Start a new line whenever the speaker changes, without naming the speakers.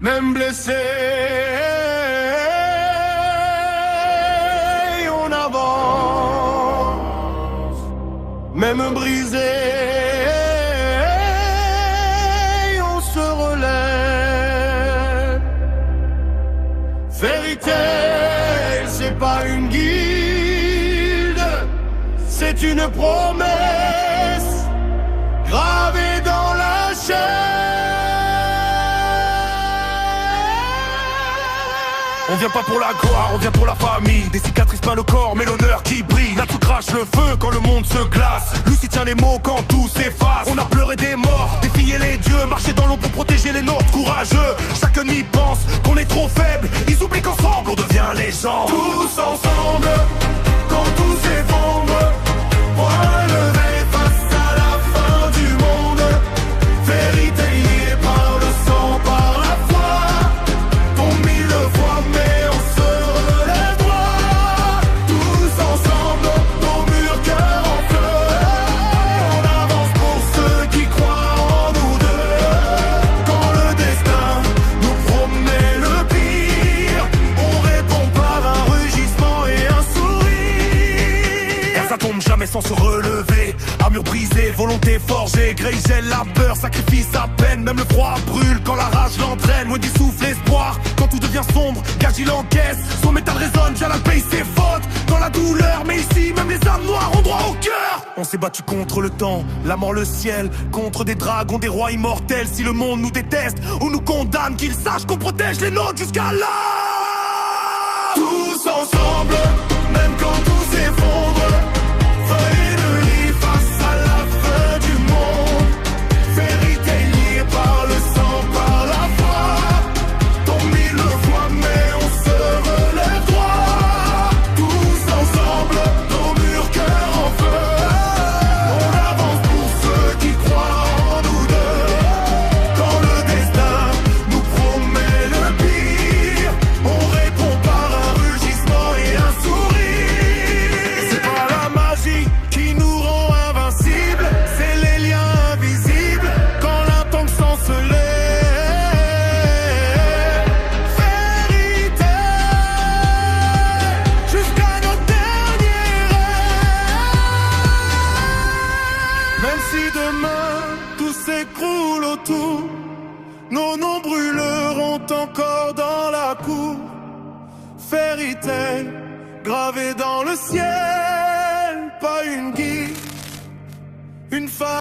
Même blessé, on avance. Même brisé, on se relève. Fairy Tail, c'est pas une guilde, c'est une promesse gravée dans la chair. On vient pas pour la gloire, on vient pour la famille. Des cicatrices plein le corps, mais l'honneur qui brille. Là tout crache le feu quand le monde se glace. Lucie tient les mots quand tout s'efface. On a pleuré des morts, défié les dieux, marché dans l'ombre pour protéger les nôtres. Courageux, chacun y pense qu'on est trop faible. Ils oublient qu'ensemble on devient légende. Tous ensemble, quand tout s'effondre, point levé face à la fin du monde. Vérité liée par le sang, par la foi. Tombe mille fois mais on se relève droit. Tous ensemble, nos murs, cœur en feu. On avance pour ceux qui croient en nous deux. Quand le destin nous promet le pire, on répond par un rugissement et un sourire. Et ça tombe jamais sans se relever. Armure brisée, volonté forgée, grey gèle la peur, sacrifice à peine. Même le froid brûle quand la rage l'entraîne. Loin du souffle espoir, quand tout devient sombre, gage il encaisse. Son métal résonne, Jalan paye ses fautes dans la douleur, mais ici même les âmes noires ont droit au cœur. On s'est battu contre le temps, la mort, le ciel, contre des dragons, des rois immortels. Si le monde nous déteste ou nous condamne, qu'ils sachent qu'on protège les nôtres jusqu'à là. Tous ensemble, même quand tout s'effondre. Feuille de lit face à la fin du monde. Vérité liée par le sang, par la foi. Tombe mille fois mais on se relève droit. Tous ensemble, nos murs, cœur en feu. On avance pour ceux qui croient en nous deux. Quand le destin nous promet le pire, on répond par un rugissement et un sourire. C'est pas la magie qui nous rend invincibles, c'est les liens invisibles quand l'intention se lève. Fairy Tail, jusqu'à nos derniers rêves. Même si demain tout s'écroule autour, nos noms brûleront encore dans la cour. Fairy Tail, gravé dans le ciel, pas une guide, une femme.